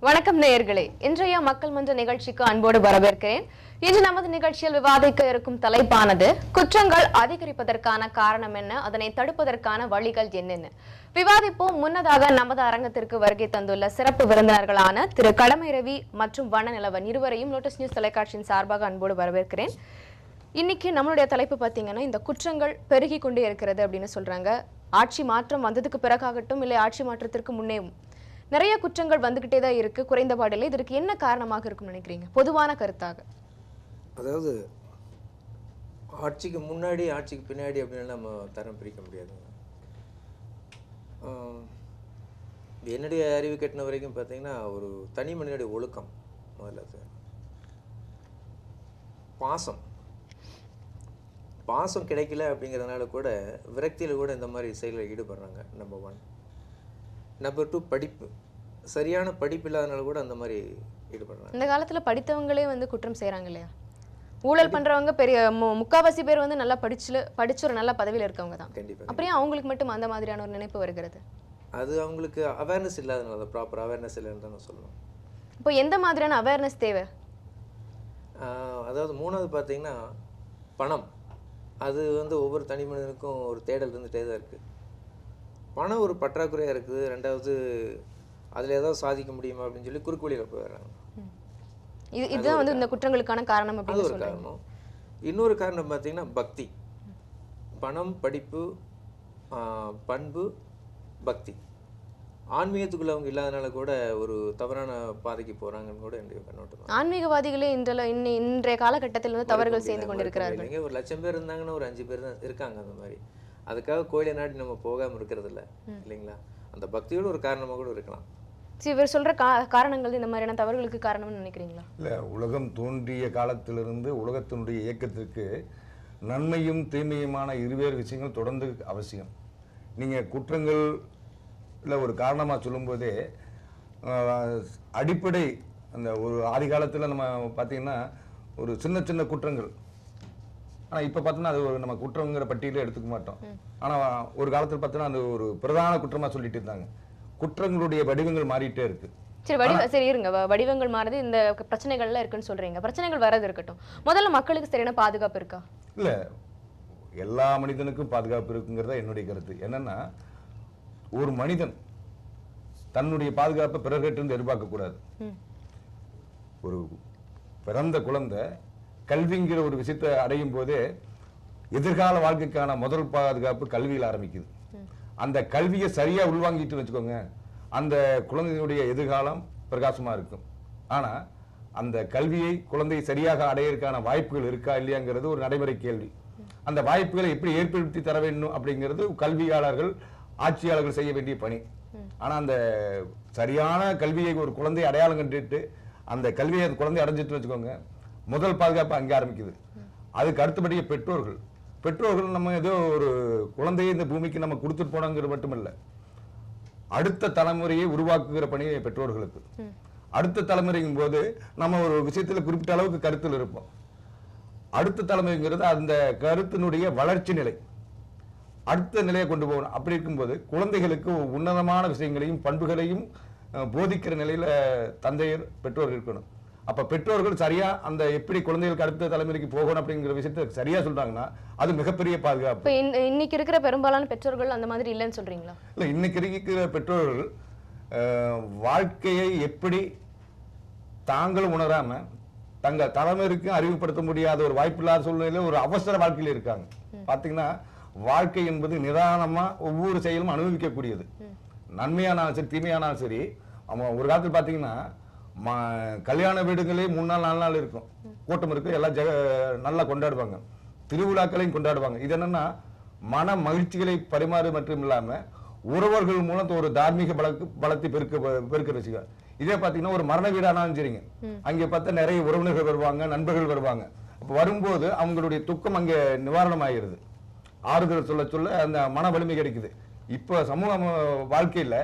வணக்கம் நேயர்களே, இன்றைய மக்கள் மன்ற நிகழ்ச்சிக்கு அன்போடு வரவேற்கிறேன். இன்று நமது நிகழ்ச்சியில் விவாதிக்க இருக்கும் தலைப்பானது குற்றங்கள் அதிகரிப்பதற்கான காரணம் என்ன, அதனை தடுப்பதற்கான வழிகள் என்னென்ன விவாதிப்போம். முன்னதாக நமது அரங்கத்திற்கு வருகை தந்துள்ள சிறப்பு விருந்தினர்களான திரு கடமை ரவி மற்றும் வண்ணநிலவன் இருவரையும் லோட்டஸ் நியூஸ் தொலைக்காட்சியின் சார்பாக அன்போடு வரவேற்கிறேன். இன்னைக்கு நம்மளுடைய தலைப்பு பார்த்தீங்கன்னா, இந்த குற்றங்கள் பெருகி கொண்டே இருக்கிறது அப்படின்னு சொல்றாங்க. ஆட்சி மாற்றம் வந்ததுக்கு பிறகாகட்டும் இல்லை ஆட்சி மாற்றத்திற்கு முன்னேவும் நிறைய குற்றங்கள் வந்துகிட்டே தான் இருக்கு, குறைந்தபாடில்லை. இதற்கு என்ன காரணமாக இருக்கும்னு நினைக்கிறீங்க, பொதுவான கருத்தாக? அதாவது ஆட்சிக்கு முன்னாடி ஆட்சிக்கு பின்னாடி அப்படின்னு நம்ம தரம் பிரிக்க முடியாதுங்க. என்னுடைய அறிவு கட்டின வரைக்கும் பார்த்தீங்கன்னா, ஒரு தனி மனிதனுடைய ஒழுக்கம் முதல்ல, பாசம் கிடைக்கல அப்படிங்கிறதுனால கூட விரக்தியில் கூட இந்த மாதிரி செயலில் ஈடுபடுறாங்க. நம்பர் 1. நம்பர் 2, படிப்பு. சரியான படிப்பு இல்லாதனால கூட அந்த மாதிரி ஈடுபடுறாங்க. இந்த காலத்துல படித்தவங்களே வந்து குற்றம் செய்யறாங்க இல்லையா? ஊழல் பண்றவங்க பெரிய முக்காவாசி பேர் வந்து நல்லா படிச்சு ஒரு நல்ல பதவியில இருக்கவங்க தான். கண்டிப்பாக. அப்படியே அவங்களுக்கு மட்டும் அந்த மாதிரியான ஒரு நினைப்பு வருகிறது. அது அவங்களுக்கு அவேர்னஸ் இல்லாதனால, ப்ராப்பர் அவேர்னஸ் இல்லைன்னு தான் நான் சொல்லணும். இப்போ எந்த மாதிரியான அவேர்னஸ் தேவை? அதாவது 3வது பார்த்தீங்கன்னா, பணம். அது வந்து ஒவ்வொரு தனி மனிதனுக்கும் ஒரு தேடல் இருந்துகிட்டே தான் இருக்குது. பணம் ஒரு பற்றாக்குறையாக இருக்குது. 2வது, அதில் ஏதாவது சாதிக்க முடியுமா அப்படின்னு சொல்லி குறுக்கு வழியில் போயிடுறாங்க. இதுதான் வந்து இந்த குற்றங்களுக்கான காரணம் அப்படின்னு ஒரு காரணம். இன்னொரு காரணம் பார்த்தீங்கன்னா பக்தி. பணம், படிப்பு, பண்பு, பக்தி, ஆன்மீகத்துக்குள்ள அவங்க இல்லாதனால கூட ஒரு தவறான பாதைக்கு போறாங்கன்னு கூட என்னுடைய கண்ணோட்டம். ஆன்மீகவாதிகளே இன்றைய காலகட்டத்தில் வந்து தவறுகள் செய்து கொண்டிருக்கிறார்கள். ஒரு 1,00,000 பேர் இருந்தாங்கன்னா ஒரு 5 பேர் தான் இருக்காங்க அந்த மாதிரி. அதுக்காக கோயிலை நாடி நம்ம போகாமல் இருக்கிறது இல்லை இல்லைங்களா? அந்த பக்தியோட ஒரு காரணமாக கூட இருக்கலாம். இவர் சொல்ற காரணங்கள் இந்த மாதிரியான தவறுகளுக்கு காரணம்னு நினைக்கிறீங்களா? இல்லை, உலகம் தோன்றிய காலத்திலிருந்து உலகத்தினுடைய இயக்கத்திற்கு நன்மையும் தீமையுமான இருவேறு விஷயங்கள் தொடர்ந்து அவசியம். நீங்கள் குற்றங்கள் ஒரு காரணமாக சொல்லும்போதே அடிப்படை அந்த ஒரு ஆதி காலத்தில் நம்ம பார்த்தீங்கன்னா ஒரு சின்ன சின்ன குற்றங்கள், ஆனால் இப்போ பார்த்தோன்னா அது ஒரு நம்ம குற்றங்கிற பட்டியலே எடுத்துக்க மாட்டோம். ஆனால் ஒரு காலத்தில் பார்த்தோன்னா அது ஒரு பிரதான குற்றமாக சொல்லிட்டு இருந்தாங்க. குற்றங்களுடைய வடிவங்கள் மாறிட்டே இருக்கு. சரி இருங்க, வடிவங்கள் மாறுது, இந்த பிரச்சனைகள்லாம் இருக்குன்னு சொல்றீங்க. பிரச்சனைகள் வரது இருக்கட்டும், முதல்ல மக்களுக்கு சரியான பாதுகாப்பு இருக்கா? இல்ல, எல்லா மனிதனுக்கும் பாதுகாப்பு இருக்குங்கிறதா என்னுடைய கருத்து. என்னன்னா, ஒரு மனிதன் தன்னுடைய பாதுகாப்பை பிறர்கிட்ட எதிர்பார்க்க கூடாது. ஒரு பிறந்த குழந்தை கல்விங்கிற ஒரு விஷயத்தை அடையும் போதே எதிர்கால வாழ்க்கைக்கான முதல் பாதுகாப்பு கல்வியில் ஆரம்பிக்குது. அந்த கல்வியை சரியா உள்வாங்கிட்டு வச்சுக்கோங்க, அந்த குழந்தையினுடைய எதிர்காலம் பிரகாசமா இருக்கும். ஆனா அந்த கல்வியை குழந்தை சரியாக அடையிறதுக்கான வாய்ப்புகள் இருக்கா இல்லையாங்கிறது ஒரு நடைமுறை கேள்வி. அந்த வாய்ப்புகளை எப்படி ஏற்படுத்தி தர வேண்டும் அப்படிங்கிறது கல்வியாளர்கள், ஆட்சியாளர்கள் செய்ய வேண்டிய பணி. ஆனா அந்த சரியான கல்வியை ஒரு குழந்தை அடையாளம் கண்டுட்டு அந்த கல்வியை அந்த குழந்தை அடைஞ்சிட்டு வச்சுக்கோங்க, முதல் பாதுகாப்பு அங்கே ஆரம்பிக்குது. அதுக்கு அடுத்தபடியே பெற்றோர்கள் நம்ம ஏதோ ஒரு குழந்தையை இந்த பூமிக்கு நம்ம கொடுத்துட்டு போனோங்கிறது மட்டுமில்லை, அடுத்த தலைமுறையை உருவாக்குகிற பணி பெற்றோர்களுக்கு. அடுத்த தலைமுறைங்கும் போது நம்ம ஒரு விஷயத்துல குறிப்பிட்ட அளவுக்கு கருத்தில் இருப்போம். அடுத்த தலைமுறைங்கிறது அந்த கருத்தினுடைய வளர்ச்சி நிலை, அடுத்த நிலையை கொண்டு போகணும். அப்படி இருக்கும்போது குழந்தைகளுக்கு உன்னதமான விஷயங்களையும் பண்புகளையும் போதிக்கிற நிலையில தந்தையர் பெற்றோர்கள் இருக்கணும். அப்ப பெற்றோர்கள் சரியா அந்த எப்படி குழந்தைகளுக்கு அடுத்த தலைமுறைக்கு போகணும் அப்படிங்கிற விஷயத்தை சரியா சொல்றாங்கன்னா அது மிகப்பெரிய பாதுகாப்பு. இன்னைக்கு இருக்கிற பெரும்பாலான பெற்றோர்கள் அந்த மாதிரி இல்லைன்னு சொல்றீங்களா? இல்ல, இன்னைக்கு இருக்கிற பெற்றோர்கள் வாழ்க்கையை எப்படி தாங்களும் உணராம தங்க தலைமுறைக்கு அறிவுப்படுத்த முடியாத ஒரு வாய்ப்பில்லாத சூழ்நிலையில ஒரு அவசர வாழ்க்கையில இருக்காங்க. பாத்தீங்கன்னா வாழ்க்கை என்பது நிதானமா ஒவ்வொரு செயலும் அனுபவிக்கக்கூடியது. நன்மையானாலும் சரி தீமையானாலும் சரி. அவன் ஒரு காலத்தில் பாத்தீங்கன்னா கல்யாண வீடுகளே 3 நாள் 4 நாள் இருக்கும், கூட்டம் இருக்கு, எல்லாம் நல்லா கொண்டாடுவாங்க, திருவிழாக்களையும் கொண்டாடுவாங்க. இது என்னன்னா மன மகிழ்ச்சிகளை பரிமாறு மட்டும் இல்லாம உறவர்கள் மூலம் ஒரு தார்மீக பலத்தை பெருக்க வச்சுக்க. இதே பாத்தீங்கன்னா ஒரு மரண வீடானாலும் சரிங்க, அங்கே பார்த்தா நிறைய உறவினர்கள் வருவாங்க, நண்பர்கள் வருவாங்க. அப்ப வரும்போது அவங்களுடைய துக்கம் அங்கே நிவாரணம் ஆகிறது, ஆறுதல் சொல்ல சொல்ல அந்த மன வலிமை கிடைக்குது. இப்ப சமூக வாழ்க்கையில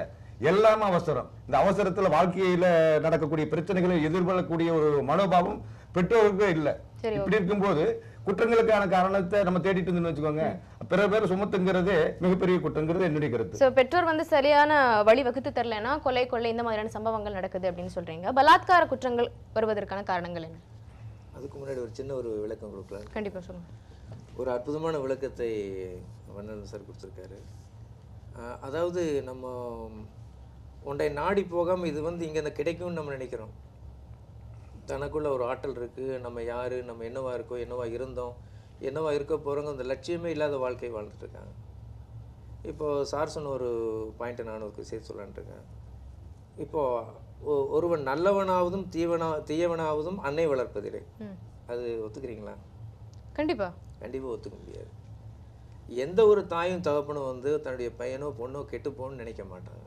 எல்லாமே அவசரம். இந்த அவசரத்துல வாழ்க்கையில நடக்கக்கூடிய பிரச்சனைகளை எதிர்கொள்ளக்கூடிய ஒரு மனோபாவம் பெற்றோருக்கு இல்லை. இப்படி இருக்கும்போது குற்றங்களுக்கான காரணத்தை நம்ம தேடிட்டு இருந்தோம்னு வச்சுக்கோங்க, பிற பேர் சுமத்துங்கிறதே மிகப்பெரிய குற்றங்கிறது என்னுடைய கருத்து. சோ பெற்றோர் வந்து சரியான வழி வகுத்து தரலைன்னா கொலை இந்த மாதிரியான சம்பவங்கள் நடக்குது அப்படின்னு சொல்றீங்க. பலாத்கார குற்றங்கள் வருவதற்கான காரணங்கள் என்ன? அதுக்கு முன்னாடி ஒரு சின்ன ஒரு விளக்கம் கொடுக்கலாம். கண்டிப்பா சொல்லுங்க. ஒரு அற்புதமான விளக்கத்தை வண்ணன் சார் கொடுத்துருக்காரு. அதாவது நம்ம ஒன்றை நாடி போகாமல் இது வந்து இங்கே கிடைக்கும்னு நம்ம நினைக்கிறோம். தனக்குள்ள ஒரு ஆற்றல் இருக்குது, நம்ம யார், நம்ம என்னவா இருக்கோம், என்னவா இருந்தோம், என்னவா இருக்க போகிறோங்க, அந்த லட்சியமே இல்லாத வாழ்க்கை வாழ்ந்துட்டுருக்காங்க. இப்போது சார் சொன்ன ஒரு பாயிண்ட்டை நான் ஒரு சேர்த்து சொல்லலான்ட்டுருக்கேன். இப்போது ஒருவன் நல்லவனாவதும் தீயவனாவதும் அன்னை வளர்ப்பதில்லை. அது ஒத்துக்கிறீங்களா? கண்டிப்பாக ஒத்துக்க முடியாது. எந்த ஒரு தாயும் தகப்பனும் வந்து தன்னுடைய பையனோ பொண்ணோ கெட்டு போகணும்னு நினைக்க மாட்டாங்க,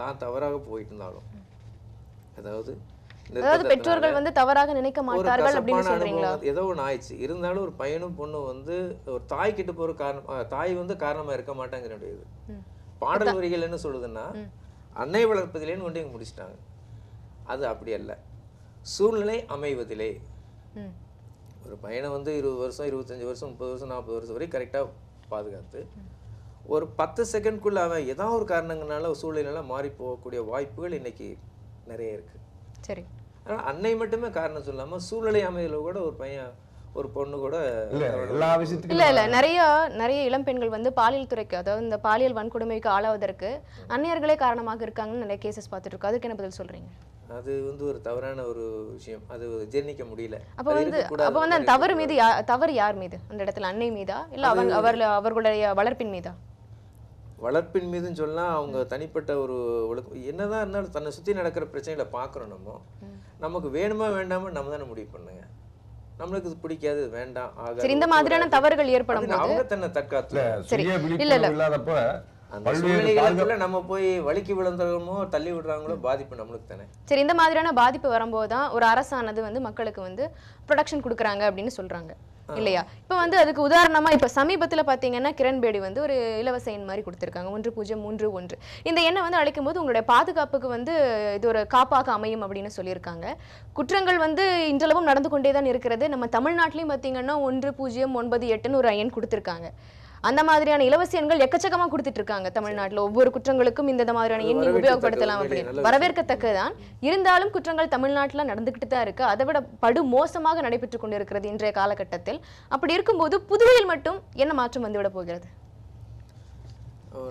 தான் தவறாக போயிட்டு இருந்தாலும். அதாவது பெற்றோர்கள் வந்து தவறாக நினைக்க மாட்டார்கள் அப்படின்னு சொல்றீங்களா? ஏதோ ஒன்று ஆயிடுச்சு இருந்தாலும் ஒரு பையனும் பொண்ணும் வந்து ஒரு தாய் கிட்ட போற காரணம், தாய் வந்து காரணமா இருக்க மாட்டாங்கிறது. பாடல் வரிகள் என்ன சொல்லுதுன்னா அன்னை வளர்ப்பதிலேன்னு கொண்டு இங்க முடிச்சிட்டாங்க. அது அப்படி அல்ல, சூழ்நிலை அமைவதிலே. ஒரு பையனை வந்து 20 வருஷம் 25 வருஷம் 30 வருஷம் 40 வருஷம் வரை கரெக்டாக பாதுகாத்து ஒரு 10 செகண்ட்குள்ள அவன் ஏதாவது ஒரு காரணங்களால சூழ்நிலையில மாறி போகக்கூடிய வாய்ப்புகள் இன்னைக்கு நிறைய இருக்கு. சரி, ஆனால் அன்னை மட்டுமே காரணம் சொல்லாம சூழ்நிலை அமைதியில கூட ஒரு பையன் ஒரு பொண்ணு கூட எல்லா விஷயத்துக்கும் இல்ல நிறைய இளம் பெண்கள் வந்து பாலியல் துறைக்கு, அதாவது இந்த பாலியல் வன்கொடுமைக்கு ஆளாவதற்கு அந்நியர்களே காரணமாக இருக்காங்கன்னு நிறைய கேசஸ் பார்த்துட்டு இருக்கோம். அதுக்கு என்ன பதில் சொல்றீங்க? அது வந்து ஒரு தவறான ஒரு விஷயம், அது ஜீர்ணிக்க முடியல. அப்போ வந்து அந்த தவறு யார் மீது? அந்த இடத்துல அன்னை மீதா இல்ல அவர்களுடைய வளர்ப்பின் மீதா? வளர்ப்பின் மீதுன்னு சொல்லலாம். அவங்க தனிப்பட்ட ஒரு என்னதான் இருந்தாலும் தன்னை சுற்றி நடக்கிற பிரச்சனைகளை பார்க்குறோம். நமக்கு வேணுமா வேண்டாமா நம்ம தானே முடிவு பண்ணுங்க. நம்மளுக்கு இது பிடிக்காது, வேண்டாம், ஆக இந்த மாதிரியான தவறுகள் ஏற்படும் அவங்க தன்னை தற்காத்துல இல்லாதப்ப அந்த சூழ்நிலைகளுக்குள்ள நம்ம போய் வலிக்கு விழுந்தவமோ தள்ளி விடுறாங்களோ பாதிப்பு நம்மளுக்கு தானே. சரி, இந்த மாதிரியான பாதிப்பு வரும்போது தான் ஒரு அரசானது வந்து மக்களுக்கு வந்து ப்ரொடெக்ஷன் கொடுக்குறாங்க அப்படின்னு சொல்றாங்க இல்லையா? இப்போ வந்து அதுக்கு உதாரணமா இப்போ சமீபத்துல பாத்தீங்கன்னா கிரண்பேடி வந்து ஒரு இலவச எண் மாதிரி கொடுத்துருக்காங்க 1031. இந்த எண்ணை வந்து அழைக்கும் போது உங்களுடைய பாதுகாப்புக்கு வந்து இது ஒரு காப்பாக அமையும் அப்படின்னு சொல்லியிருக்காங்க. குற்றங்கள் வந்து இன்றளவும் நடந்து கொண்டே தான் இருக்கிறது. நம்ம தமிழ்நாட்டிலையும் பாத்தீங்கன்னா 1098ன்னு ஒரு எண் கொடுத்துருக்காங்க. அந்த மாதிரியான இலவச எண்கள் எக்கச்சக்கமா கொடுத்துட்டு இருக்காங்க தமிழ்நாட்டுல. ஒவ்வொரு குற்றங்களுக்கும் இந்த மாதிரியான எண்ணை உபயோகப்படுத்தலாம் அப்படின்னு வரவேற்கத்தக்கதான். இருந்தாலும் குற்றங்கள் தமிழ்நாட்டுல நடந்துகிட்டு தான் இருக்கு. அதை விட படு மோசமாக நடைபெற்று கொண்டிருக்கிறது இன்றைய காலகட்டத்தில். அப்படி இருக்கும்போது புதுவையில் மட்டும் என்ன மாற்றம் வந்துவிட போகிறது?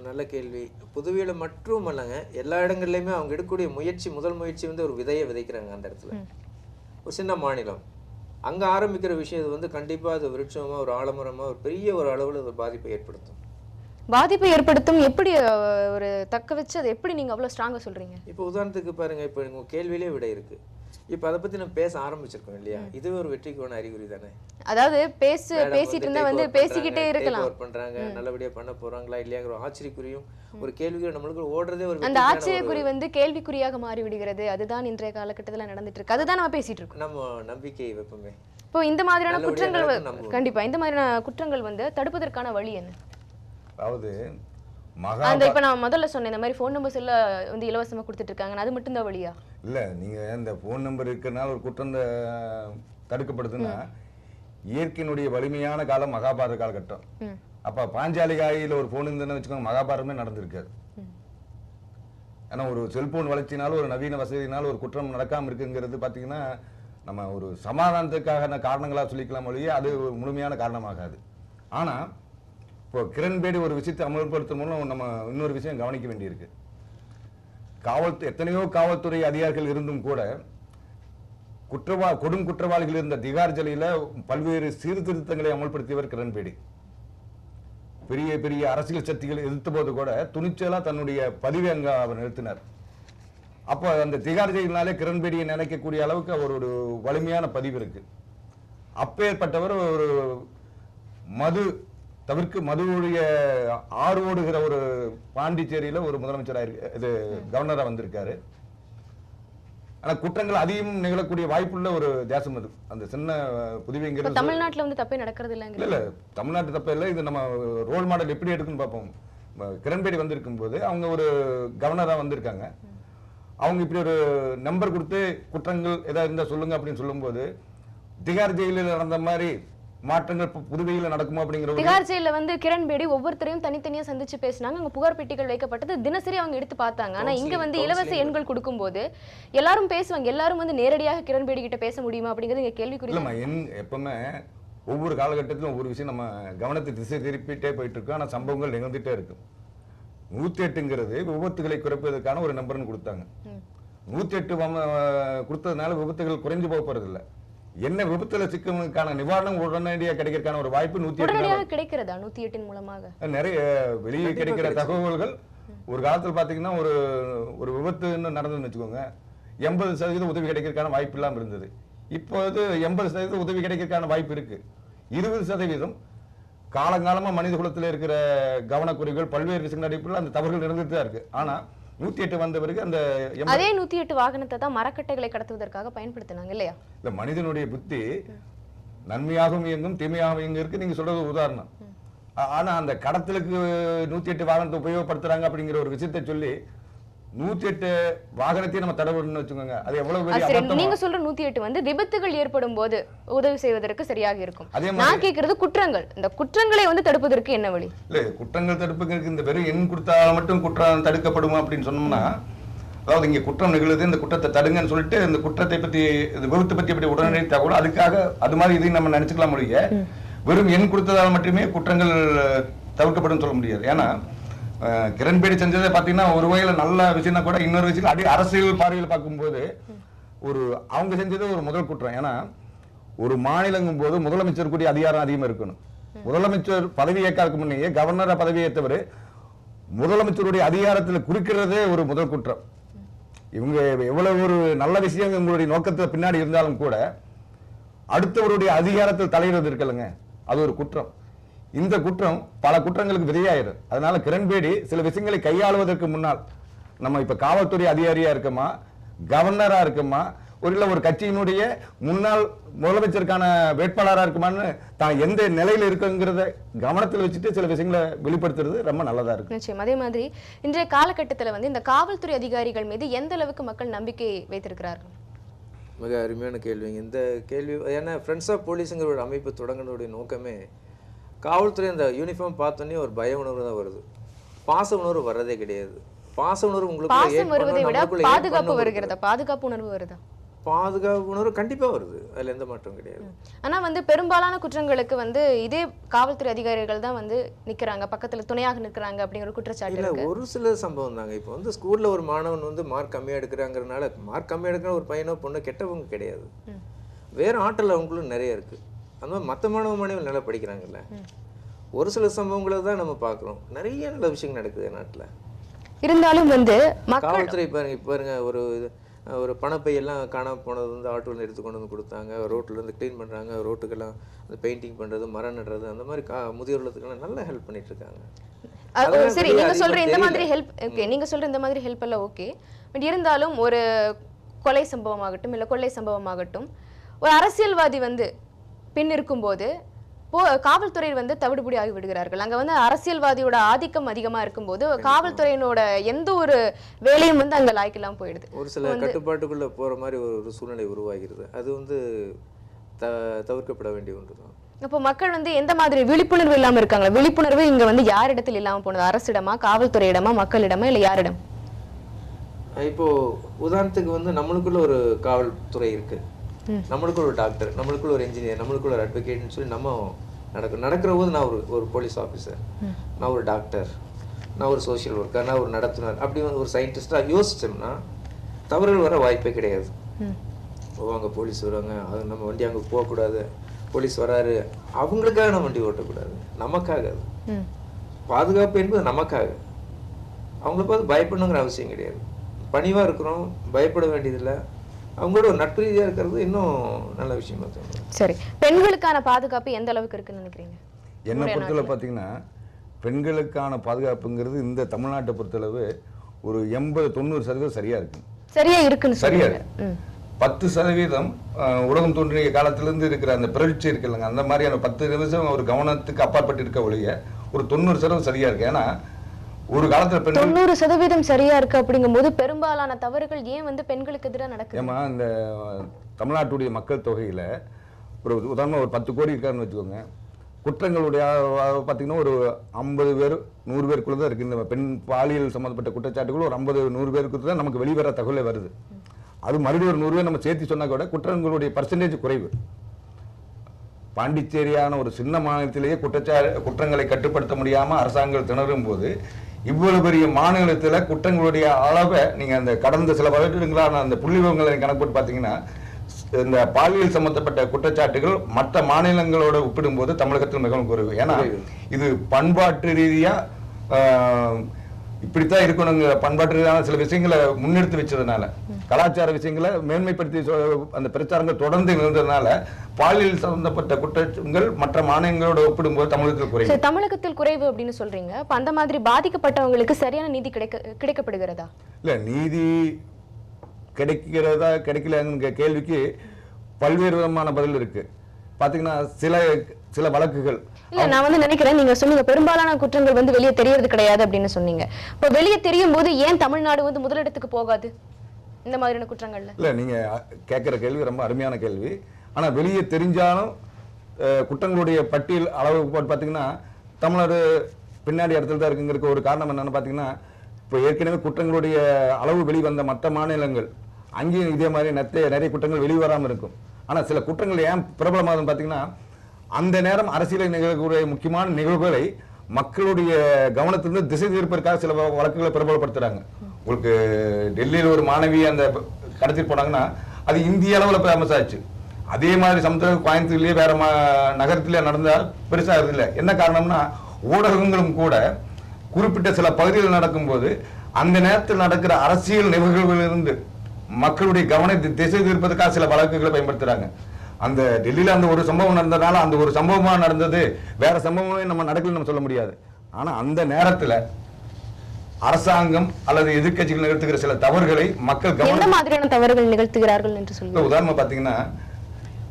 நல்ல கேள்வி. புதுவையில மட்டும் இல்லைங்க, எல்லா இடங்கள்லயுமே அவங்க எடுக்கக்கூடிய முதல் முயற்சி வந்து ஒரு விதையை விதைக்கிறாங்க. அந்த இடத்துல ஒரு சின்ன மாநிலம் அங்கே ஆரம்பிக்கிற விஷயம் இது வந்து கண்டிப்பாக அது விருட்சமாக ஒரு ஆலமரமாக ஒரு பெரிய ஒரு அளவில் ஒரு பாதிப்பை ஏற்படுத்தும். எப்படி ஒரு தக்க வச்சு அதை எப்படி நீங்கள் அவ்வளோ ஸ்ட்ராங்காக சொல்கிறீங்க? இப்போ உதாரணத்துக்கு பாருங்கள், இப்போ உங்கள் கேள்வியிலே விட இருக்குது. இப்போ அதை பற்றி நம்ம பேச ஆரம்பிச்சிருக்கோம் இல்லையா? இதுவே ஒரு வெற்றிக்கான அறிகுறி தானே. அதாவது பேசிட்டு இருந்தா வந்து பேசிக்கிட்டே இருக்கலாம். பண்றாங்க, நல்லபடியா பண்ண போறாங்களா இல்லையாங்கிற ஆச்சரியக்குறியும் ஒரு கேள்விக்குறி நம்மளுக்கு ஓடுறதே ஒரு அந்த ஆச்சரியக்குறி வந்து கேள்விக்குறியாக மாறி விடுகிறது. அதுதான் இன்றைய காலகட்டத்தில் நடந்துட்டு இருக்கு. அதுதான் நம்ம பேசிட்டு இருக்கோம். நம்ம நம்பிக்கை வைப்போமே. இப்போ இந்த மாதிரியான குற்றங்கள் கண்டிப்பா இந்த மாதிரியான குற்றங்கள் வந்து தடுப்பதற்கான வழி என்ன? அதாவது அந்த இப்ப நான் முதல்ல சொன்னேன் இந்த மாதிரி ஃபோன் நம்பர்ஸ் எல்லாம் வந்து இலவசமா கொடுத்துட்டு இருக்காங்க, அது மட்டும் தான் வழியா? இல்ல, நீங்க இந்த ஃபோன் நம்பர் இருக்கிறனால ஒரு குற்றம் தடுக்கப்படுதுன்னா இயற்கையினுடைய வலிமையான காலம் மகாபாரத காலகட்டம். அப்ப பாஞ்சாலி காயில ஒரு போன் இருந்ததுன்னு வச்சுக்கோங்க, மகாபாரதமே நடந்திருக்காது. ஏன்னா ஒரு செல்போன் வளர்ச்சினாலும் ஒரு நவீன வசதினாலும் ஒரு குற்றம் நடக்காம இருக்குங்கிறது பாத்தீங்கன்னா நம்ம ஒரு சமாதானத்துக்கான காரணங்களா சொல்லிக்கலாம் ஒழிய அது முழுமையான காரணமாகாது. ஆனா இப்போ கிரண்பேடி ஒரு விஷயத்தை அமல்படுத்தும் மூலம் நம்ம இன்னொரு விஷயம் கவனிக்க வேண்டியிருக்கு. எத்தனையோ காவல்துறை அதிகாரிகள் இருந்தும் கூட கொடும் குற்றவாளிகள் இருந்த திகார் ஜெயில பல்வேறு சீர்திருத்தங்களை அமல்படுத்தியவர் கிரண்பேடி. பெரிய பெரிய அரசியல் சக்திகள் எதிர்த்த போது கூட துணிச்சலா தன்னுடைய பதிவை அங்க அவர் நிறுத்தினார். அப்போ அந்த திகார் ஜெயிலினாலே கிரண்பேடியை நினைக்கக்கூடிய அளவுக்கு அவர் ஒரு வலிமையான பதிவு இருக்கு. அப்பேற்பட்டவர் ஒரு மதுவுடைய ஆறு ஓடுகிற ஒரு பாண்டிச்சேரியில ஒரு முதலமைச்சராக இது கவர்னரா வந்திருக்காரு. ஆனா குற்றங்கள் அதிகம் நிகழக்கூடிய வாய்ப்புள்ள ஒரு தேசம் அது. அந்த சின்ன புதுவைங்கிறது தமிழ்நாட்டுல வந்து தப்பே நடக்கிறது இல்லைங்க. இல்ல, தமிழ்நாட்டு தப்பே இல்லை. இது நம்ம ரோல் மாடல் எப்படி எடுக்குன்னு பார்ப்போம். கிரண்பேடி வந்திருக்கும் போது அவங்க ஒரு கவர்னரா வந்திருக்காங்க. அவங்க இப்படி ஒரு நம்பர் கொடுத்து குற்றங்கள் ஏதாவது இருந்தா சொல்லுங்க அப்படின்னு சொல்லும்போது திகார் ஜெயிலில் நடந்த மாதிரி மாற்றங்கள் புதுவையில நடக்குமா அப்படிங்கிற திகார் ஜெயில வந்து கிரண் பேடி ஒவ்வொருத்தரையும் தனித்தனியா சந்திச்சு பேசினாங்க. அங்க புகார் பெட்டிகள் வைக்கப்பட்டது, தினசரி அவங்க எடுத்து பார்த்தாங்க. ஆனா இங்க வந்து இலவச எண்கள் கொடுக்கும்போது எல்லாரும் பேசுவாங்க, எல்லாரும் வந்து நேரடியாக கிரண் பேடி கிட்ட பேச முடியுமா அப்படிங்கிறது இங்க கேள்விக்குறி. இல்லம்மா, எப்பவுமே ஒவ்வொரு காலகட்டத்திலும் ஒவ்வொரு விஷயம் நம்ம கவனத்தை திசை திருப்பிட்டே போயிட்டு இருக்கோம். ஆனா சம்பவங்கள் நிகழ்ந்துட்டே இருக்கும். 108ங்கிறது விபத்துகளை குறைப்பதற்கான ஒரு நம்பர்னு கொடுத்தாங்க. 108 கொடுத்ததுனால விபத்துகள் குறைஞ்சு போறது இல்லை. என்ன விபத்துல சிக்கலுக்கான நிவாரணம் உடனடியாக கிடைக்கிறதுக்கான ஒரு வாய்ப்பு 108 கிடைக்கிறதா? 108 மூலமாக நிறைய வெளியே கிடைக்கிற தகவல்கள். ஒரு காலத்துல பாத்தீங்கன்னா ஒரு விபத்து நடந்ததுன்னு வச்சுக்கோங்க, 80% உதவி கிடைக்கிறதுக்கான வாய்ப்பு இல்லாம இருந்தது. இப்போது 80% உதவி கிடைக்கிறதுக்கான வாய்ப்பு இருக்கு. 20% காலங்காலமா மனித குலத்துல இருக்கிற கவனக்குறைகள் பல்வேறு விஷயங்கள் அடிப்படையில் அந்த தவறுகள் நடந்துட்டு தான் இருக்கு. ஆனா 108 வந்த பிறகு அந்த அதே 108 வாகனத்தை தான் மரக்கட்டைகளை கடத்துவதற்காக பயன்படுத்தினாங்க இல்லையா? இல்ல, மனிதனுடைய புத்தி நன்மையாகவும் இயங்கும் தீமையாகவும் இயங்க இருக்கு. நீங்க சொல்றது உதாரணம். ஆனா அந்த கடத்தலுக்கு 108 வாகனத்தை உபயோகப்படுத்துறாங்க அப்படிங்கிற ஒரு விஷயத்தை சொல்லி 108 வாகனத்தையும் நம்ம தடவுன்னு வச்சுக்கோங்க, அது எவ்வளவு பெரிய அபத்தம். நீங்க சொல்ற 108 வந்து விபத்துகள் ஏற்படும் போது உதவி செய்வதற்கு சரியாக இருக்கும். நான் கேக்குறது குற்றங்கள், இந்த குற்றங்களை வந்து தடுப்பதற்கு என்ன வழி? இல்ல, குற்றங்கள் தடுப்புக்கு இந்த வெறும் எண் கொடுத்தால் மட்டும் குற்றம் தடுக்கப்படுமா அப்படின்னு சொன்னோம்னா, அதாவது இங்க குற்றம் நிகழுது, இந்த குற்றத்தை தடுங்கன்னு சொல்லிட்டு இந்த குற்றத்தை பத்தி, இந்த விபத்து பத்தி அப்படி உடனடி தகவல் அதுக்காக அது மாதிரி இதையும் நம்ம நினைச்சுக்கலாம் முடிய, வெறும் எண் கொடுத்ததால் மட்டுமே குற்றங்கள் தவிர்க்கப்படும் சொல்ல முடியாது. ஏன்னா கிரண்பேடி செஞ்சதை பாத்தீங்கன்னா ஒரு வகையில நல்ல விஷயம்னா கூட, இன்னொரு விஷயம் அரசியல் பார்வையில் பார்க்கும்போது அவங்க செஞ்சது ஒரு முதல் குற்றம். ஏன்னா ஒரு மாநிலங்கும் போது முதலமைச்சர் கூடிய அதிகாரம் அதிகமா இருக்கணும். முதலமைச்சர் பதவி ஏற்காதுக்கு முன்னையே கவர்னரா பதவி ஏற்றவர் முதலமைச்சருடைய அதிகாரத்தில் குறிக்கிறதே ஒரு முதல் குற்றம். இவங்க எவ்வளவு ஒரு நல்ல விஷயம் இவங்களுடைய நோக்கத்தில் பின்னாடி இருந்தாலும் கூட அடுத்தவருடைய அதிகாரத்தில் தலையிடுவது இருக்கலங்க, அது ஒரு குற்றம். இந்த குற்றம் பல குற்றங்களுக்கு விதையாயிரும். அதனால கிரண்பேடி சில விஷயங்களை கையாளுவதற்கு முன்னால், நம்ம இப்ப காவல்துறை அதிகாரியா இருக்கமா, கவர்னரா இருக்கமா, ஒரு கட்சியினுடைய முன்னாள் முதலமைச்சருக்கான வேட்பாளராக இருக்குமான்னு தான் எந்த நிலையில இருக்குங்கிறத கவனத்தில் வச்சுட்டு சில விஷயங்களை வெளிப்படுத்துறது ரொம்ப நல்லதா இருக்கு. நிச்சயம். அதே மாதிரி இன்றைய காலகட்டத்தில் வந்து இந்த காவல்துறை அதிகாரிகள் மீது எந்த அளவுக்கு மக்கள் நம்பிக்கை வைத்திருக்கிறார்கள்? மிக அருமையான கேள்விங்க இந்த கேள்வி. ஏன்னா ஃப்ரெண்ட்ஸ் ஆஃப் போலீஸுங்கிற ஒரு அமைப்பு தொடங்கினுடைய நோக்கமே காவல்துறை அந்த யூனிஃபார்ம் பார்த்தோன்னே ஒரு பய உணர்வு தான் வருது, பாச உணர்வு வர்றதே கிடையாது. பாச உணர்வு உங்களுக்கு பாதுகாப்பு வருகிறதா? பாதுகாப்பு உணர்வு வருதா? பாதுகாப்பு உணர்வு கண்டிப்பா வருது, அதுல எந்த மாற்றம் கிடையாது. ஆனா வந்து பெரும்பாலான குற்றங்களுக்கு வந்து இதே காவல்துறை அதிகாரிகள் தான் வந்து நிக்கிறாங்க, பக்கத்துல துணையாக நிற்கிறாங்க அப்படிங்கிற குற்றச்சாட்டு இல்ல. ஒரு சில சம்பவம் தாங்க. இப்போ வந்து ஸ்கூல்ல ஒரு மாணவன் வந்து மார்க் கம்மியா எடுக்கிறாங்கிறதுனால, மார்க் கம்மியா எடுக்கிற ஒரு பையனோ பொண்ணோ கெட்டவங்க கிடையாது, வேற ஆற்றல் அவங்களும் நிறைய இருக்கு. அந்த மாதிரி மற்ற மாணவர்கள் நல்லா படிக்கிறாங்கல்ல. ஒரு சில சம்பவங்களை தான் நம்ம பார்க்குறோம், நிறைய நல்ல விஷயங்கள் நடக்குது நாட்டில். இருந்தாலும் வந்து காவல்துறை பாருங்க ஒரு பணப்பையெல்லாம் காணாமல் போனது வந்து ஆட்டோவில் எடுத்து கொண்டு வந்து கொடுத்தாங்க, ரோட்டில் இருந்து க்ளீன் பண்ணுறாங்க, ரோட்டுக்கெல்லாம் அந்த பெயிண்டிங் பண்ணுறது, மரம் நடுறது, அந்த மாதிரி முதியோர்களுக்கெல்லாம் நல்லா ஹெல்ப் பண்ணிட்டு இருக்காங்க. சரி, நீங்க சொல்ற இந்த மாதிரி ஹெல்ப் ஓகே, நீங்க சொல்ற இந்த மாதிரி ஹெல்ப் எல்லாம் ஓகே. பட் இருந்தாலும் ஒரு கொலை சம்பவமாகட்டும் இல்லை கொள்ளை சம்பவமாகட்டும், ஒரு அரசியல்வாதி வந்து பின் இருக்கும்போது காவல்துறை வந்து தவிடுபடி ஆகி விடுகிறார்கள். அங்க வந்து அரசியல்வாதியோட ஆதிக்கம் அதிகமா இருக்கும்போது காவல்துறையினோட எந்த ஒரு வேலையும் வந்து அங்க லாய்க்கெல்லாம் போயிடுது. ஒரு சில கட்டுப்பாட்டுக்குள்ள போற மாதிரி ஒரு சூழ்நிலை உருவாகிறது. அது வந்து தவிர்க்கப்பட வேண்டிய ஒன்றுதான். அப்போ மக்கள் வந்து எந்த மாதிரி விழிப்புணர்வு இல்லாம இருக்காங்க? விழிப்புணர்வு இங்க வந்து யாரிடத்தில் இல்லாம போனது? அரசிடமா, காவல்துறையிடமா, மக்களிடமா, இல்ல யாரிடம்? இப்போ உதாரணத்துக்கு வந்து நம்மளுக்குள்ள ஒரு காவல்துறை இருக்கு, நம்மளுக்குள்ள ஒரு டாக்டர், நம்மளுக்குள்ள ஒரு இன்ஜினியர், நம்மளுக்குள்ள ஒரு அட்வொகேட்னு சொல்லி நம்ம நடக்கிற போது நான் ஒரு போலீஸ் ஆஃபீஸர், நான் ஒரு டாக்டர், நான் ஒரு சோஷியல் ஒர்க்கர், நான் ஒரு நடத்துனர், அப்படி ஒரு சயின்டிஸ்டாக யோசிச்சோம்னா தவறுகள் வர வாய்ப்பே கிடையாது. அங்கே போலீஸ் வருவாங்க, அது நம்ம வண்டி அங்கே போகக்கூடாது, போலீஸ் வராரு, அவங்களுக்காக நம்ம வண்டி ஓட்டக்கூடாது, நமக்காக. அது பாதுகாப்பு என்பது நமக்காக, அவங்கள பார்த்து பயப்படணுங்கிற அவசியம் கிடையாது. பணிவாக இருக்கிறோம், பயப்பட வேண்டியதில்லை, அவங்களோட ஒரு நட்பு ரீதியாக இருக்கிறது இன்னும் நல்ல விஷயமா தோணுது. சரி, பெண்களுக்கான பாதுகாப்பு எந்த அளவுக்கு இருக்குன்னு நினைக்கிறீங்க? என்னை பொறுத்தளவு பார்த்தீங்கன்னா பெண்களுக்கான பாதுகாப்புங்கிறது இந்த தமிழ்நாட்டை பொறுத்தளவு ஒரு 80-90% சரியா இருக்கு. சரியா இருக்குன்னு சரியா இருக்கு. 10% உலகம் தோன்றிய காலத்திலிருந்து இருக்கிற அந்த பிறழ்ச்சி இருக்குல்லங்க, அந்த மாதிரியான 10% ஒரு கவனத்துக்கு அப்பாற்பட்டு இருக்க ஒழிய ஒரு 90% சரியா இருக்கு. ஏன்னா ஒரு காலத்துல 90% சரியா இருக்கு அப்படிங்கும்போது பெரும்பாலான தவறுகள் ஏன் வந்து பெண்களுக்கு எதிராக நடக்குது? ஏமா இந்த தமிழ்நாட்டுடைய மக்கள் தொகையில ஒரு உதாரணமாக ஒரு 10 கோடி இருக்காருன்னு வச்சுக்கோங்க. குற்றங்களுடைய பார்த்தீங்கன்னா ஒரு 50 பேர் 100 பேருக்குள்ள தான் இருக்குது. இந்த பெண் பாலியல் சம்மந்தப்பட்ட குற்றச்சாட்டுகள் ஒரு 50 100 பேருக்கு தான் நமக்கு வெளிவர தகவலே வருது. அது மறுபடியும் ஒரு 100 பேர் நம்ம சேர்த்து சொன்னா கூட குற்றங்களுடைய பர்சன்டேஜ் குறைவு. பாண்டிச்சேரியான ஒரு சின்ன மாநிலத்திலேயே குற்றங்களை கட்டுப்படுத்த முடியாம அரசாங்கம் திணறும் போது இவ்வளவு பெரிய மாநிலத்துல குற்றங்களுடைய அளவை நீங்க அந்த கடந்த சில வருடங்களான அந்த புள்ளி விவரங்களை கணக்கு போட்டு பார்த்தீங்கன்னா இந்த பாலியல் சம்பந்தப்பட்ட குற்றச்சாட்டுகள் மற்ற மாநிலங்களோட ஒப்பிடும்போது தமிழகத்தில் மிகவும் குறைவு. ஏன்னா இது பண்பாட்டு ரீதியா இப்படித்தான் இருக்கணுங்கிற பண்பாட்டு ரீதியான சில விஷயங்களை முன்னெடுத்து வச்சதுனால, கலாச்சார விஷயங்களை மேன்மைப்படுத்தி அந்த பிரச்சாரங்கள் தொடர்ந்து இருந்ததுனால பாலியல் சம்பந்தப்பட்ட குற்றங்கள் மற்ற மாநிலங்களோட ஒப்பிடும்போது தமிழகத்தில் குறைவு. தமிழகத்தில் குறைவு அப்படின்னு சொல்றீங்க. அப்ப அந்த மாதிரி பாதிக்கப்பட்டவங்களுக்கு சரியான நீதி கிடைக்கப்படுகிறதா? இல்ல, நீதி கிடைக்கிறதா கிடைக்கலங்கிற கேள்விக்கு பல்வேறு விதமான பதில் இருக்கு. பாத்தீங்கன்னா சில வழக்குகள் இல்ல, நான் வந்து நினைக்கிறேன், நீங்க சொன்னீங்க பெரும்பாலான குற்றங்கள் வந்து வெளியே தெரியறது கிடையாது அப்படின்னு சொன்னீங்க. இப்ப வெளியே தெரியும் போது ஏன் தமிழ்நாடு வந்து முதலிடத்துக்கு போகாது இந்த மாதிரியான குற்றங்கள்ல? இல்ல, நீங்க கேட்கிற கேள்வி ரொம்ப அருமையான கேள்வி. ஆனா வெளியே தெரிஞ்சாலும் குற்றங்களுடைய பட்டியல் அளவு பாத்தீங்கன்னா தமிழ்நாடு பின்னாடி இடத்துல தான் இருக்குங்கிறதுக்கு ஒரு காரணம் என்னன்னு பாத்தீங்கன்னா, இப்போ ஏற்கனவே குற்றங்களுடைய அளவு வெளிவந்த மற்ற மாநிலங்கள் அங்கேயும் இதே மாதிரி நிறைய குற்றங்கள் வெளிவராமல் இருக்கும். ஆனா சில குற்றங்கள் ஏன் பிரபலமாகுதுன்னு பாத்தீங்கன்னா, அந்த நேரம் அரசியலில் நிகழக்கூடிய முக்கியமான நிகழ்வுகளை மக்களுடைய கவனத்திலிருந்து திசை திருப்பதற்காக சில வழக்குகளை பிரபலப்படுத்துறாங்க. உங்களுக்கு டெல்லியில் ஒரு மாணவி அந்த கடத்திட்டு போனாங்கன்னா அது இந்திய அளவில் ஃபேமஸ் ஆச்சு. அதே மாதிரி சமுத்திரம் கோயம்புத்தூர்லயே வேற நகரத்திலே நடந்தா பெருசாகிறது இல்லை. என்ன காரணம்னா, ஊடகங்களும் கூட குறிப்பிட்ட சில பகுதிகள் நடக்கும்போது அந்த நேரத்தில் நடக்கிற அரசியல் நிகழ்வுகளிலிருந்து மக்களுடைய கவனத்தை திசை திருப்பதற்காக சில வழக்குகளை பயன்படுத்துறாங்க. அந்த டெல்லியில அந்த ஒரு சம்பவம் நடந்ததுனால அந்த ஒரு சம்பவமா நடந்தது, வேற சம்பவமே நம்ம நடக்கலன்னு நம்ம சொல்ல முடியாது. ஆனா அந்த நேரத்துல அரசாங்கம் அல்லது எதிர்க்கட்சிகள் நிகழ்த்துகிற சில தவறுகளை மக்கள் எந்த மாதிரியான தவறுகள் நிகழ்த்துகிறார்கள் என்று சொல்லுங்க. உதாரணமா பாத்தீங்கன்னா,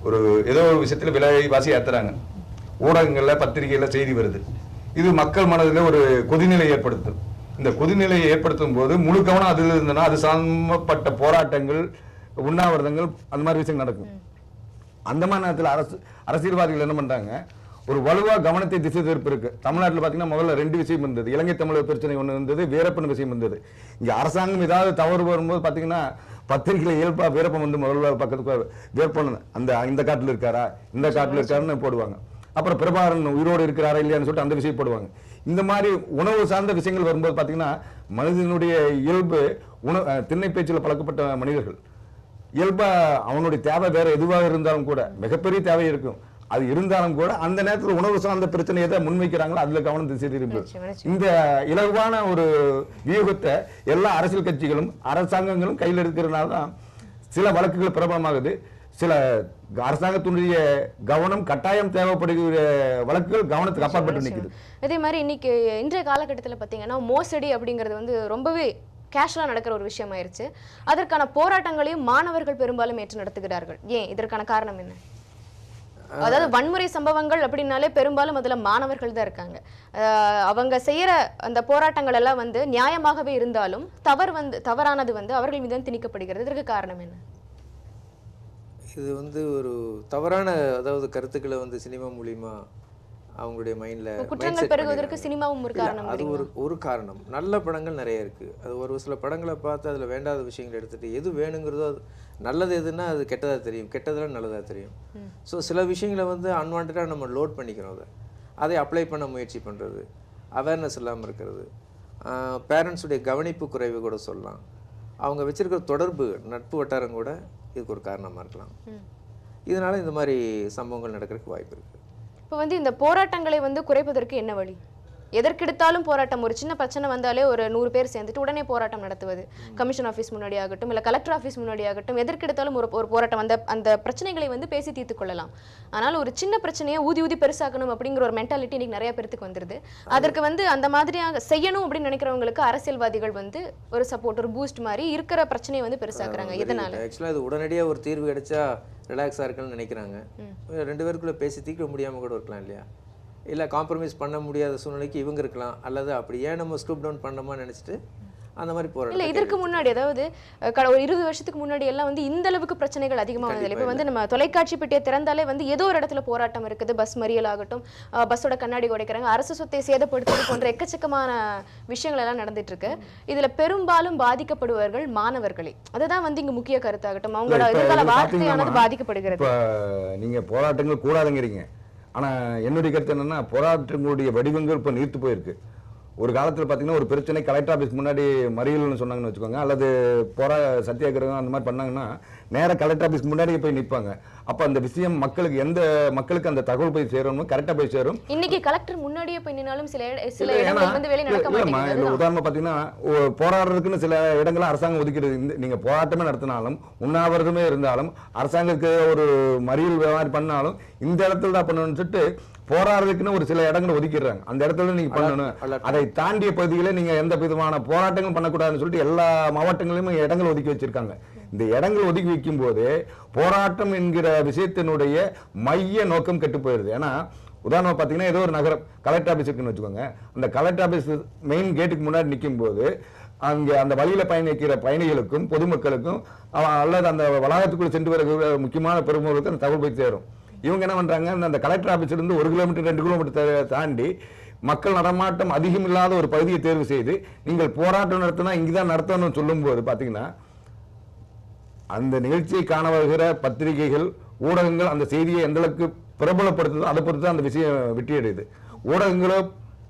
ஒரு ஏதோ ஒரு விஷயத்துல விலைவாசி ஏத்துறாங்க, ஊடகங்கள்ல பத்திரிகையில செய்தி வருது, இது மக்கள் மனதில் ஒரு கொதிநிலை ஏற்படுத்தும். இந்த கொதிநிலையை ஏற்படுத்தும் போது முழு கவனம் அதில் இருந்ததுன்னா அது சம்பந்தப்பட்ட போராட்டங்கள், உண்ணாவிரதங்கள், அந்த மாதிரி விஷயங்கள் நடக்கும். அந்த மாதிரி நேரத்தில் அரசியல்வாதிகள் என்ன பண்றாங்க, ஒரு வலுவா கவனத்தை திசை திருப்ப இருக்கு. தமிழ்நாட்டில் பாத்தீங்கன்னா முதல்ல 2 விஷயம் இருந்தது. இலங்கை தமிழர் பிரச்சனை ஒண்ணு இருந்தது, வீரப்பன் விஷயம் இருந்தது. இங்க அரசாங்கம் ஏதாவது தவறு வரும்போது பாத்தீங்கன்னா பத்திரிகையில இயல்பா வீரப்பன் வந்து முதல்ல பக்கத்துக்கு வீரப்பன் இந்த காட்டுல இருக்காரா, இந்த காட்டுல இருக்காருன்னு போடுவாங்க. அப்புறம் பிரபாகரன் உயிரோடு இருக்கிறாரா இல்லையான்னு சொல்லிட்டு அந்த விஷயம் போடுவாங்க. இந்த மாதிரி உணவு சார்ந்த விஷயங்கள் வரும்போது பாத்தீங்கன்னா மனிதனுடைய இயல்பு திண்ணை பேச்சில் பழக்கப்பட்ட மனிதர்கள் இயல்பா அவனுடைய தேவை வேற எதுவாக இருந்தாலும் கூட, மிகப்பெரிய தேவை இருக்கும், அது இருந்தாலும் கூட அந்த நேரத்தில் உணவு சார்ந்த பிரச்சனையை தான் முன்வைக்கிறாங்களோ அதுல கவனம் திசை திரும்பு. இந்த இலகுவான ஒரு வியூகத்தை எல்லா அரசியல் கட்சிகளும் அரசாங்கங்களும் கையில் இருக்கிறதுனால தான் சில வழக்குகள் பிரபலமாகுது. சில அரசாங்கத்தினுடைய கவனம் கட்டாயம் தேவைப்படுகிற வழக்குகள் கவனத்துக்கு அப்பாற்பட்டு நிற்குது. அதே மாதிரி இன்றைய காலகட்டத்தில் பார்த்தீங்கன்னா மோசடி அப்படிங்கிறது வந்து ரொம்பவே கேஷுவலா நடக்கிற ஒரு விஷயம் ஆயிருச்சு. அதற்கான போராட்டங்களையும் மாணவர்கள் பெரும்பாலும் ஏற்று நடத்துகிறார்கள். ஏன், இதற்கான காரணம் என்ன? அதாவது வன்முறை சம்பவங்கள் அப்படின்னாலே பெரும்பாலும் அதுல மாணவர்கள் தான் இருக்காங்க. அவங்க செய்யற அந்த போராட்டங்கள் எல்லாம் வந்து நியாயமாகவே இருந்தாலும் தவறானது வந்து அவர்கள் மீது திணிக்கப்படுகிறது. இதற்கு காரணம் என்ன? இது வந்து ஒரு தவறான, அதாவது கருத்துக்களை வந்து சினிமா மூலியமா அவங்களுடைய மைண்ட்ல குற்றங்கள் பெருகுவதற்கு சினிமாவும் ஒரு காரணம். அது ஒரு காரணம். நல்ல படங்கள் நிறைய இருக்கு. அது ஒரு சில படங்களை பார்த்து அதுல வேண்டாத விஷயங்களை எடுத்துட்டு எது வேணுங்கிறதோ, நல்லது எதுன்னா அது கெட்டதா தெரியும், கெட்டதெல்லாம் நல்லதா தெரியும். ஸோ சில விஷயங்களை வந்து அன்வான்டா நம்ம லோட் பண்ணிக்கிறோம், அதை அப்ளை பண்ண முயற்சி பண்றது, அவேர்னஸ் இல்லாமல் இருக்கிறது, பேரண்ட்ஸுடைய கவனிப்பு குறைவு கூட சொல்லலாம், அவங்க வச்சிருக்கிற தொடர்பு நட்பு வட்டாரம் கூட இதுக்கு ஒரு காரணமாக இருக்கலாம். இதனால இந்த மாதிரி சம்பவங்கள் நடக்கிறதுக்கு வாய்ப்பு இருக்குது. இப்போ வந்து இந்த போராட்டங்களை வந்து குறைப்பதற்கு என்ன வழி? எதற்கெடுத்தாலும் போராட்டம், ஒரு சின்ன பிரச்சனை வந்தாலே ஒரு 100 பேர் சேர்ந்துட்டு உடனே போராட்டம் நடத்துவது, கமிஷன் ஆஃபீஸ் முன்னாடி ஆகட்டும் இல்லை கலெக்டர் ஆஃபீஸ் முன்னாடி ஆகட்டும், எதற்கெடுத்தாலும் ஒரு போராட்டம், அந்த பிரச்சனைகளை வந்து பேசி தீர்த்து கொள்ளலாம். ஆனால் ஒரு சின்ன பிரச்சனையை ஊதி பெருசாக்கணும் அப்படிங்கிற ஒரு மென்டாலிட்டி இன்னைக்கு நிறைய பேருக்கு வந்துருது. அதற்கு வந்து அந்த மாதிரியாக செய்யணும் அப்படின்னு நினைக்கிறவங்களுக்கு அரசியல்வாதிகள் வந்து ஒரு சப்போர்ட், ஒரு பூஸ்ட் மாதிரி இருக்கிற பிரச்சனையை வந்து பெருசாக்குறாங்க. இதனால ஆக்சுவலாக இது உடனடியாக ஒரு தீர்வு கிடைச்சா ரிலாக்ஸாக இருக்குன்னு நினைக்கிறாங்க. 2 பேருக்குள்ளே பேசி தீர்க்க முடியாமல் கூட இருக்கலாம் இல்லையா? இல்லை காம்ப்ரமைஸ் பண்ண முடியாத சூழ்நிலைக்கு இவங்க இருக்கலாம், அல்லது அப்படி ஏன் நம்ம ஸ்டூப் டவுன் பண்ணோமா நினச்சிட்டு அந்த மாதிரி இல்ல போராட்டம் இதற்கு முன்னாடி அதாவது ஒரு 20 வருஷத்துக்கு முன்னாடி எல்லாம் வந்து இந்த அளவுக்கு பிரச்சனைகள் அதிகமாக இப்போ வந்து நம்ம தொலைக்காட்சி பெட்டியை திறந்தாலே வந்து ஏதோ ஒரு இடத்துல போராட்டம் இருக்குது. பஸ் மறியல் ஆகட்டும், பஸ்ஸோட கண்ணாடி உடைக்கிறாங்க, அரசு சொத்தை சேதப்படுத்துவது போன்ற எக்கச்சக்கமான விஷயங்கள் எல்லாம் நடந்துட்டு இருக்கு. இதுல பெரும்பாலும் பாதிக்கப்படுபவர்கள் மாணவர்களே. அதுதான் வந்து இங்க முக்கிய கருத்தாகட்டும். அவங்களோட எதிர்கால வாழ்க்கையானது பாதிக்கப்படுகிறது. இப்ப நீங்க போராட்டங்கள் கூடாதுங்கிறீங்க. ஆனா என்னுடைய கருத்து என்னன்னா, போராட்டங்களுடைய வடிவங்கள் இப்ப நீர்த்து போயிருக்கு. ஒரு காலத்துல பாத்தீங்கன்னா ஒரு பிரச்சனை கலெக்டர் ஆபீஸ் முன்னாடி மறியல்னு சொன்னாங்கன்னு வச்சுக்கோங்க, அல்லது சத்தியாகிரகம் அந்த மாதிரி பண்ணாங்கன்னா நேர கலெக்டர் ஆபீஸ் முன்னாடியே போய் நிற்பாங்க. அப்ப அந்த விஷயம் மக்களுக்கு அந்த தகவல் போய் சேரணும், கரெக்டா போய் சேரும். இன்னைக்கு கலெக்டர் முன்னாடியே போய் நின்னாலும் சில இடங்கள் வந்து வேலை நடக்க மாட்டேங்குது. உதாரணமா பாத்தீங்கன்னா போராடுறதுக்குன்னு சில இடங்களை அரசாங்கம் ஒதுக்கிறது. நீங்க போராட்டமே நடத்தினாலும் உண்ணாவிரதமே இருந்தாலும் அரசாங்கத்துக்கு ஒரு மறியல் விவகாரம் பண்ணாலும் இந்த இடத்துல தான் பண்ணணும்னு சொல்லிட்டு போராடுறதுக்குன்னு ஒரு சில இடங்களை ஒதுக்கிடுறாங்க. அந்த இடத்துல நீங்க பண்ணணும். அதை தாண்டிய பகுதிகளை நீங்க எந்த விதமான போராட்டங்களும் பண்ணக்கூடாதுன்னு சொல்லிட்டு எல்லா மாவட்டங்களிலும் இடங்கள் ஒதுக்கி வச்சிருக்காங்க. இந்த இடங்கள் ஒதுக்கி வைக்கும் போது போராட்டம் என்கிற விஷயத்தினுடைய மைய நோக்கம் கெட்டு போயிருது. ஏன்னா உதாரணமா பாத்தீங்கன்னா ஏதோ ஒரு நகரம் கலெக்டர் ஆபீஸ் இருக்குன்னு வச்சுக்கோங்க, அந்த கலெக்டர் ஆபீஸ் மெயின் கேட்டுக்கு முன்னாடி நிற்கும் போது அங்க அந்த வழியில பயணிக்கிற பயணிகளுக்கும் பொதுமக்களுக்கும் அல்லது அந்த வளாகத்துக்குள்ள சென்று வருகிற முக்கியமான பெருமக்களுக்கு அந்த தகவல் போய் சேரும். இவங்க என்ன பண்றாங்க, அந்த கலெக்டர் ஆபீஸ்ல இருந்து 1 கிலோமீட்டர் 2 கிலோமீட்டர் தாண்டி மக்கள் நடமாட்டம் அதிகம் இல்லாத ஒரு பகுதியை தேர்வு செய்து நீங்கள் போராட்டம் நடத்தினா இங்கதான் நடத்தணும்னு சொல்லும் போது பாத்தீங்கன்னா அந்த நிகழ்ச்சியை காண வருகிற பத்திரிகைகள் ஊடகங்கள் அந்த செய்தியை எந்த அளவுக்கு பிரபலப்படுத்துதோ அதை பொறுத்து அந்த விஷயம் வெற்றி அடையுது. ஊடகங்களோ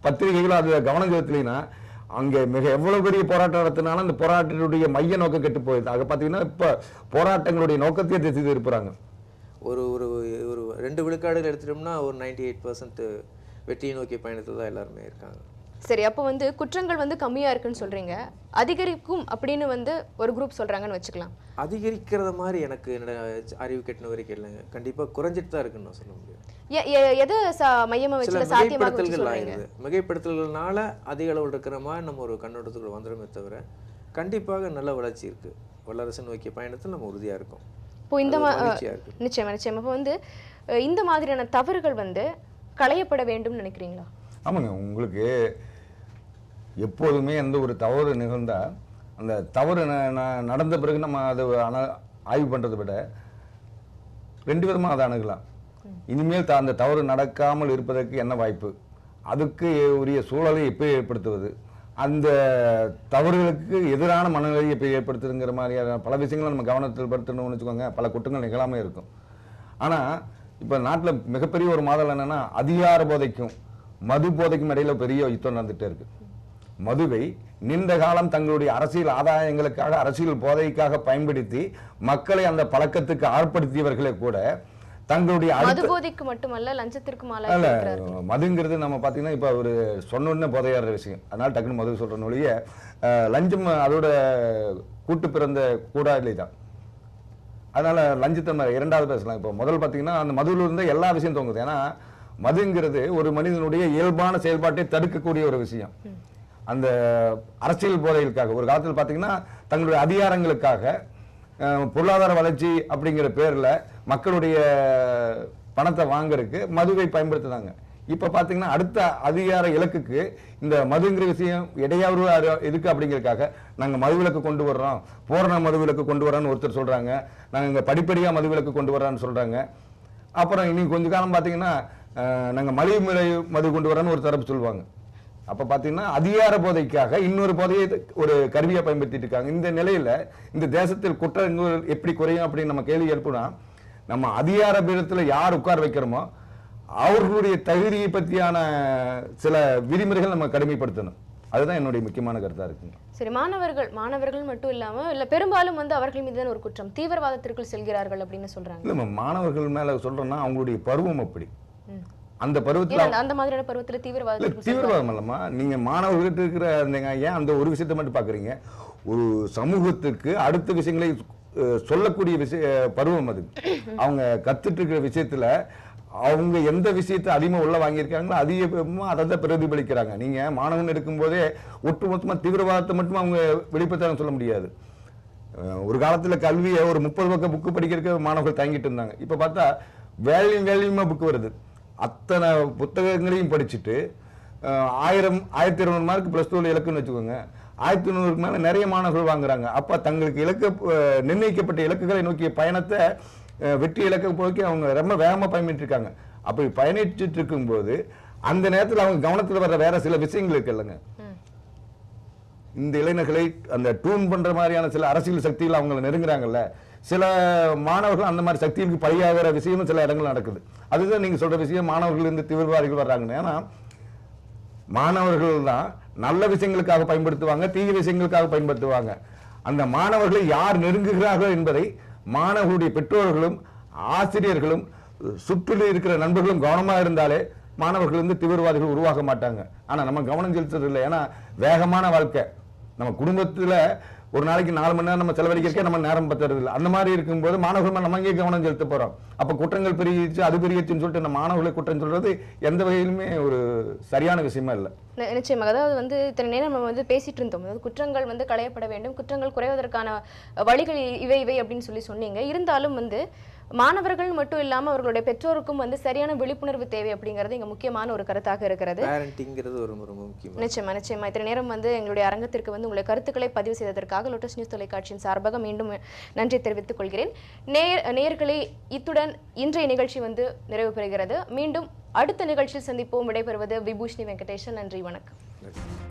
பத்திரிகைகளோ அது கவனம் செலுத்தலைன்னா அங்கே எவ்வளவு பெரிய போராட்டம் நடத்தினாலும் அந்த போராட்டத்தினுடைய மைய நோக்கம் கெட்டு போயிடுது. ஆக பார்த்தீங்கன்னா இப்ப போராட்டங்களுடைய நோக்கத்தையே திசை திருப்புறாங்க. ஒரு ஒரு ஒரு 2 விழுக்காடுகள் எடுத்துட்டோம்னா ஒரு 98% வெற்றியை நோக்கி பயணத்தை தான் எல்லாருமே இருக்காங்க. சரி, அப்போ வந்து குற்றங்கள் வந்து கம்மியா இருக்குன்னு சொல்றீங்க, அதிகரிக்கும் அப்படின்னு வந்து ஒரு குரூப் சொல்றாங்கன்னு வச்சுக்கலாம். அதிகரிக்கிறத மாதிரி எனக்கு அறிவு கெட்டின வரைக்கும் இல்லைங்க. கண்டிப்பா குறைஞ்சிட்டு தான் இருக்குன்னு நான் சொல்ல முடியும். எது மையமா வச்சு சாத்தியமாக சொல்றீங்க? மிகைப்படுத்தல்கள்னால அதிக அளவில் இருக்கிற மாதிரி நம்ம ஒரு கண்ணோட்டத்துக்குள்ள வந்துடுமே தவிர கண்டிப்பாக நல்ல வளர்ச்சி இருக்கு. வல்லரசு நோக்கிய பயணத்தில் நம்ம உறுதியா இருக்கோம். இப்போ இந்த நிச்சயமா இப்போ வந்து இந்த மாதிரியான தவறுகள் வந்து களையப்பட வேண்டும் நினைக்கிறீங்களா? ஆமாங்க, உங்களுக்கு எப்போதுமே எந்த ஒரு தவறு நிகழ்ந்தா அந்த தவறு நடந்த பிறகு நம்ம அதை ஆய்வு பண்றதை விட 2 விதமாக அதை அணுகலாம். இனிமேல் அந்த தவறு நடக்காமல் இருப்பதற்கு என்ன வாய்ப்பு, அதுக்கு உரிய சூழலை எப்போ ஏற்படுத்துவது, அந்த தவறுகளுக்கு எதிரான மனநிலையை எப்போ ஏற்படுத்துதுங்கிற மாதிரியான பல விஷயங்களை நம்ம கவனத்தில் படுத்தணும்னு வச்சுக்கோங்க, பல குற்றங்கள் நிகழாமல் இருக்கும். ஆனால் இப்போ நாட்டில் மிகப்பெரிய ஒரு மாதல் என்னன்னா, அதிகார போதைக்கும் மது போதைக்கும் இடையில பெரிய யுத்தம் நடந்துட்டே இருக்கு. மதுவை நீண்ட காலம் தங்களுடைய அரசியல் ஆதாயங்களுக்காக அரசியல் போதைக்காக பயன்படுத்தி மக்களை அந்த பழக்கத்துக்கு ஆட்படுத்தியவர்களே கூட தங்களுடைய மது போதைக்கு மட்டுமல்ல லஞ்சத்திற்கும் மதுங்கிறது நம்ம பாத்தீங்கன்னா இப்ப ஒரு சொன்ன போதையாடுற விஷயம், அதனால டக்குனு மது சொல்ற நொழிய லஞ்சம் அதோட கூட்டு பிறந்த கூடாது தான். அதனால லஞ்சத்தை இரண்டாவது பேசலாம். இப்போ முதல் பாத்தீங்கன்னா அந்த மதுவில் இருந்து எல்லா விஷயம் தோங்குது. ஏன்னா மதுங்கிறது ஒரு மனிதனுடைய இயல்பான செயல்பாட்டை தடுக்கக்கூடிய ஒரு விஷயம். அந்த அரசியல் போதைகளுக்காக ஒரு காலத்தில் பாத்தீங்கன்னா தங்களுடைய அதிகாரங்களுக்காக பொருளாதார வளர்ச்சி அப்படிங்கிற பேர்ல மக்களுடைய பணத்தை வாங்குறதுக்கு மதுவை பயன்படுத்துனாங்க. இப்ப பாத்தீங்கன்னா அடுத்த அதிகார இலக்குக்கு இந்த மதுங்கிற விஷயம் இடையாறு இருக்கு அப்படிங்கிறதுக்காக நாங்க மதுவிலக்கு கொண்டு வர்றோம், பூரண மதுவிலக்கு கொண்டு வரோன்னு ஒருத்தர் சொல்றாங்க, நாங்க இங்க படிப்படியா மதுவிலக்கு கொண்டு வர்றோம்னு சொல்றாங்க. அப்புறம் இனி கொஞ்ச காலம் பாத்தீங்கன்னா நாங்க மலிவு முறை மது கொண்டு வரோன்னு ஒரு தரப்பு சொல்லுவாங்க. அப்ப பாத்தீங்கன்னா அதிகார போதைக்காக இன்னொரு போதையை ஒரு கருவியா பயன்படுத்திட்டு இருக்காங்க. இந்த நிலையில இந்த தேசத்தில் குற்றங்கள் எப்படி குறையும் அப்படின்னு நம்ம கேள்வி எழுப்புனா, நம்ம அதிகார பீடத்துல யார் உட்கார வைக்கிறோமோ அவர்களுடைய தகுதியை பற்றியான சில விதிமுறைகள் நம்ம கடுமைப்படுத்தணும். அதுதான் என்னுடைய முக்கியமான கருத்தா இருக்குங்க. சரி, மாணவர்கள் மட்டும் இல்லாம இல்ல பெரும்பாலும் வந்து அவர்கள் மீது ஒரு குற்றம் தீவிரவாதத்திற்குள் செல்கிறார்கள் அப்படின்னு சொல்றாங்க. இல்ல மாணவர்கள் மேல சொல்றேன்னா அவங்களுடைய பருவம் அப்படி. அந்த பருவத்துல அந்த மாதிரியான பருவத்துல தீவிரவாதம் இல்லம்மா, நீங்க மாணவர்கிட்ட இருக்கிற ஏன் அந்த ஒரு விஷயத்தை மட்டும் பாக்குறீங்க? ஒரு சமூகத்துக்கு அடுத்த விஷயங்களை சொல்லக்கூடிய பருவம் அது. அவங்க கத்துட்டு இருக்கிற விஷயத்துல அவங்க எந்த விஷயத்தை அதிகமா உள்ள வாங்கியிருக்காங்களோ அதிகமா அதை பிரதிபலிக்கிறாங்க. நீங்க மாணவன் இருக்கும் போதே ஒட்டுமொத்தமா தீவிரவாதத்தை மட்டும் அவங்க வெளிப்படுத்த சொல்ல முடியாது. ஒரு காலத்துல கல்வியை ஒரு 30 பக்கம் புக்கு படிக்கிறதுக்கு மாணவர்கள் தங்கிட்டு இருந்தாங்க. இப்ப பார்த்தா வேலையுமா புக்கு வருது. அத்தனை புத்தகங்களையும் படிச்சுட்டு 1000 1200 மார்க் +2 இலக்குன்னு வச்சுக்கோங்க. 1900க்கு மேல நிறைய மாணவர்கள் வாங்குறாங்க. அப்ப தங்களுக்கு நிர்ணயிக்கப்பட்ட இலக்குகளை நோக்கிய பயணத்தை வெற்றி இலக்கை போக்கி அவங்க ரொம்ப வேகமா பயணிட்டு இருக்காங்க. அப்படி பயணிச்சுட்டு இருக்கும்போது அந்த நேரத்தில் அவங்க கவனத்தில் வர்ற வேற சில விஷயங்கள் இருக்குல்லங்க. இந்த இளைஞர்களை அந்த டூன் பண்ற மாதிரியான சில அரசியல் சக்திகள் அவங்களை நெருங்குறாங்கல்ல, சில மாணவர்கள் அந்த மாதிரி சக்திகளுக்கு பலியாகிற விஷயமும் சில இடங்கள் நடக்குது. அதுதான் நீங்க சொல்ற விஷயம், மாணவர்கள் இருந்து தீவிரவாதிகள் வர்றாங்கன்னு. ஏன்னா மாணவர்கள் தான் நல்ல விஷயங்களுக்காக பயன்படுத்துவாங்க, தீய விஷயங்களுக்காக பயன்படுத்துவாங்க. அந்த மாணவர்களை யார் நெருங்குகிறார்கள் என்பதை மாணவர்களுடைய பெற்றோர்களும் ஆசிரியர்களும் சுற்றில் இருக்கிற நண்பர்களும் கவனமா இருந்தாலே மாணவர்கள் வந்து தீவிரவாதிகள் உருவாக மாட்டாங்க. ஆனா நம்ம கவனம் செலுத்துறது இல்லை. ஏன்னா வேகமான வாழ்க்கை, நம்ம குடும்பத்துல ஒரு நாளைக்கு 4 மணி நேரம் நம்ம செலவழிக்கிறக்கே நம்ம நேரம் பத்துறது இல்லை. அந்த மாதிரி இருக்கும்போது மாணவர்கள் நம்ம அங்கேயே கவனம் செலுத்த போறோம். அப்ப குற்றங்கள் பெருகிச்சு, அது பெருகிச்சுன்னு சொல்லிட்டு நம்ம மாணவர்களை குற்றம் சொல்றது எந்த வகையிலுமே ஒரு சரியான விஷயமா இல்லை. நிச்சயமாக. அதாவது வந்து இத்தனை நேரம் நம்ம வந்து பேசிட்டு இருந்தோம், அதாவது குற்றங்கள் வந்து களையப்பட வேண்டும், குற்றங்கள் குறைவதற்கான வழிகள் இவை அப்படின்னு சொன்னீங்க. இருந்தாலும் வந்து மாணவர்கள் மட்டும் இல்லாம அவர்களுடைய பெற்றோருக்கும் வந்து சரியான விழிப்புணர்வு தேவை அப்படிங்கிறது இங்க முக்கியமான ஒரு கருத்தாக இருக்கிறது. நிச்சயமா நிச்சயமா. இத்தனை நேரம் வந்து எங்களுடைய அரங்கத்திற்கு வந்து உங்களுடைய கருத்துக்களை பதிவு செய்ததற்காக லோட்டஸ் நியூஸ் தொலைக்காட்சியின் சார்பாக மீண்டும் நன்றி தெரிவித்துக் கொள்கிறேன். நேயர்களே, இத்துடன் இன்றைய நிகழ்ச்சி வந்து நிறைவு பெறுகிறது. மீண்டும் அடுத்த நிகழ்ச்சியில் சந்திப்போம். விடைபெறுவது விபூஷினி வெங்கடேஷன். நன்றி, வணக்கம்.